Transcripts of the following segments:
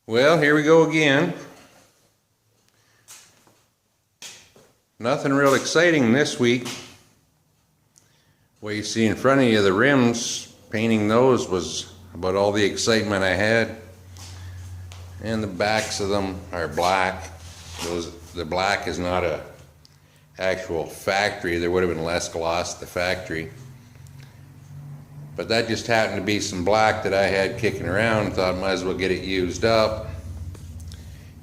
Well, here we go again. Nothing real exciting this week. What you see in front of you, the rims, painting those was about all the excitement I had. And the backs of them are black. The black is not a actual factory. There would have been less gloss at the factory. But that just happened to be some black that I had kicking around. Thought might as well get it used up.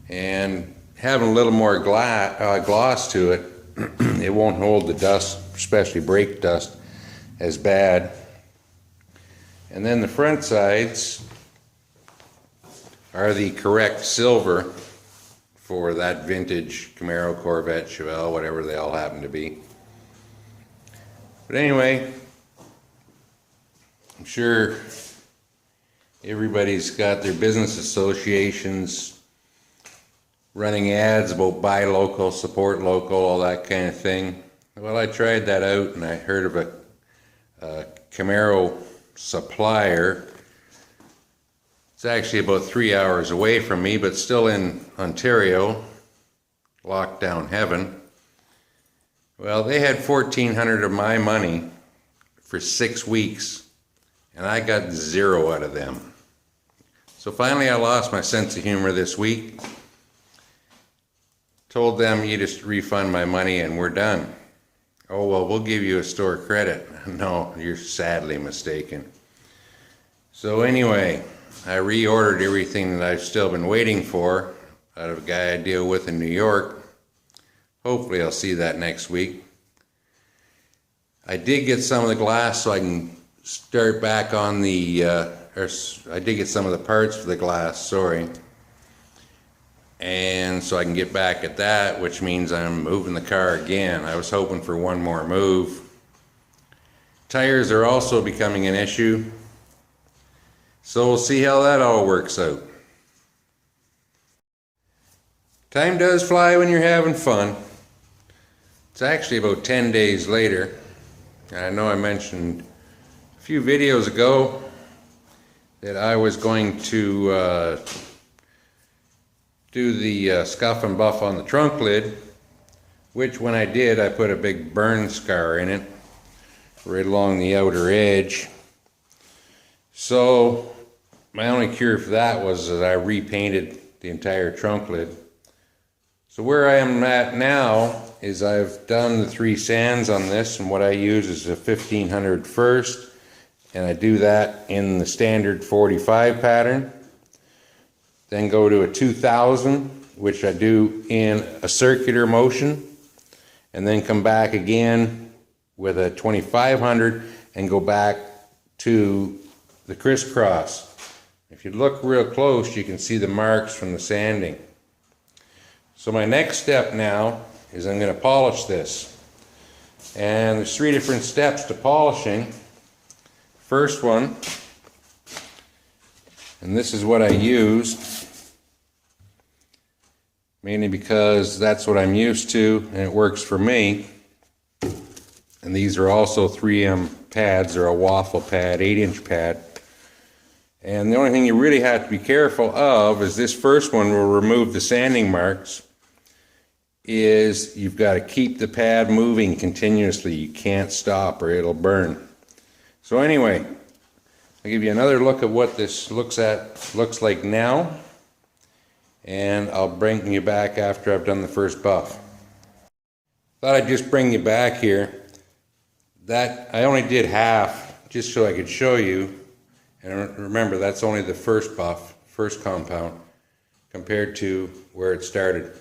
And having a little more gloss to it, it won't hold the dust, especially brake dust, as bad. And then the front sides are the correct silver for that vintage Camaro, Corvette, Chevelle, whatever they all happen to be. But anyway, I'm sure everybody's got their business associations running ads about buy local, support local, all that kind of thing. Well, I tried that out and I heard of a Camaro supplier. It's actually about 3 hours away from me, but still in Ontario, lockdown heaven. Well, they had $1,400 of my money for 6 weeks. And I got zero out of them. So finally I lost my sense of humor this week. Told them, you just refund my money and we're done. Oh, well, we'll give you a store credit. No, you're sadly mistaken. So anyway, I reordered everything that I've still been waiting for out of a guy I deal with in New York. Hopefully I'll see that next week. I did get some of the glass so I can start back on the, I did get some of the parts for the glass, sorry. And so I can get back at that, which means I'm moving the car again. I was hoping for one more move. Tires are also becoming an issue. So we'll see how that all works out. Time does fly when you're having fun. It's actually about 10 days later. I know I mentioned a few videos ago that I was going to do the scuff and buff on the trunk lid, which when I did, I put a big burn scar in it right along the outer edge. So my only cure for that was that I repainted the entire trunk lid. So where I am at now is I've done the 3 sands on this, and what I use is a 1500 first. And I do that in the standard 45 pattern. Then go to a 2000, which I do in a circular motion. And then come back again with a 2500 and go back to the crisscross. If you look real close, you can see the marks from the sanding. So my next step now is I'm going to polish this. And there's 3 different steps to polishing. First one, and this is what I used, mainly because that's what I'm used to and it works for me. And these are also 3M pads. They're a waffle pad, 8-inch pad. And the only thing you really have to be careful of is this first one will remove the sanding marks. Is you've got to keep the pad moving continuously. You can't stop or it'll burn. So anyway, I'll give you another look at what this looks like now, and I'll bring you back after I've done the first buff. Thought I'd just bring you back here. That I only did half just so I could show you, and remember that's only the first buff, first compound, compared to where it started.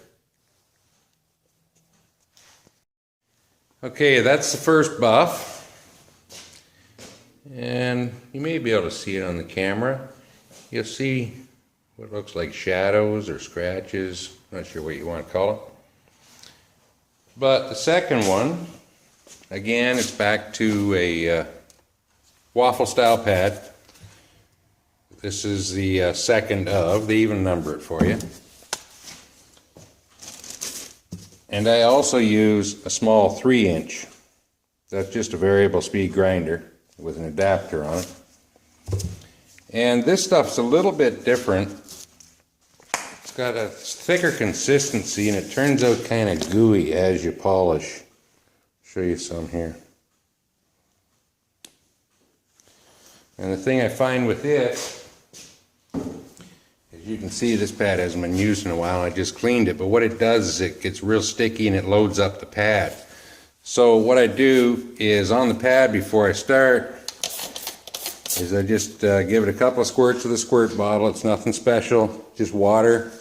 Okay, that's the first buff. And you may be able to see it on the camera. You'll see what looks like shadows or scratches. Not sure what you want to call it. But the second one, again, it's back to a waffle style pad. This is the second of. They even number it for you. And I also use a small 3-inch. That's just a variable speed grinder with an adapter on it. And this stuff's a little bit different It's got a thicker consistency and it turns out kind of gooey as you polish. Show you some here. And the thing I find with it, as you can see, this pad hasn't been used in a while. I just cleaned it, but what it does is it gets real sticky and it loads up the pad. So what I do is on the pad before I start is I just give it a couple of squirts of the squirt bottle. It's nothing special, just water.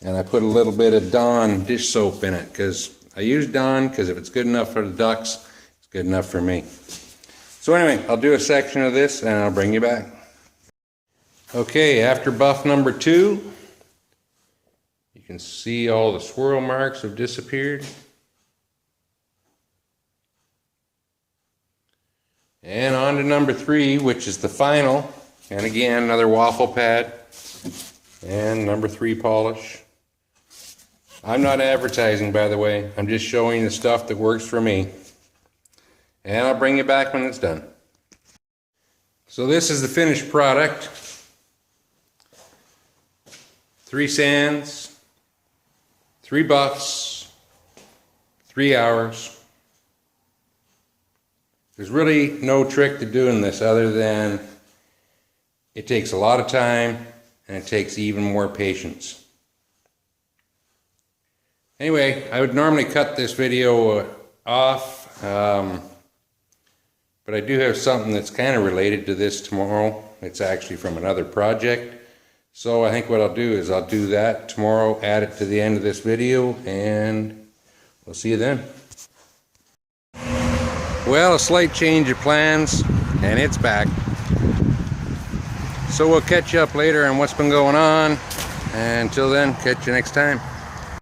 And I put a little bit of Dawn dish soap in it, because I use Dawn because if it's good enough for the ducks, it's good enough for me. So anyway, I'll do a section of this and I'll bring you back. Okay, after buff number 2, you can see all the swirl marks have disappeared. And on to number 3, which is the final. And again, another waffle pad and number 3 polish. I'm not advertising, by the way. I'm just showing the stuff that works for me. And I'll bring you back when it's done. So this is the finished product. 3 sands, 3 buffs, 3 hours. There's really no trick to doing this other than it takes a lot of time and it takes even more patience. Anyway, I would normally cut this video off, but I do have something that's kind of related to this tomorrow. It's actually from another project. So I think what I'll do is I'll do that tomorrow, add it to the end of this video, and we'll see you then. Well, a slight change of plans, and it's back. So we'll catch you up later on what's been going on. And until then, catch you next time.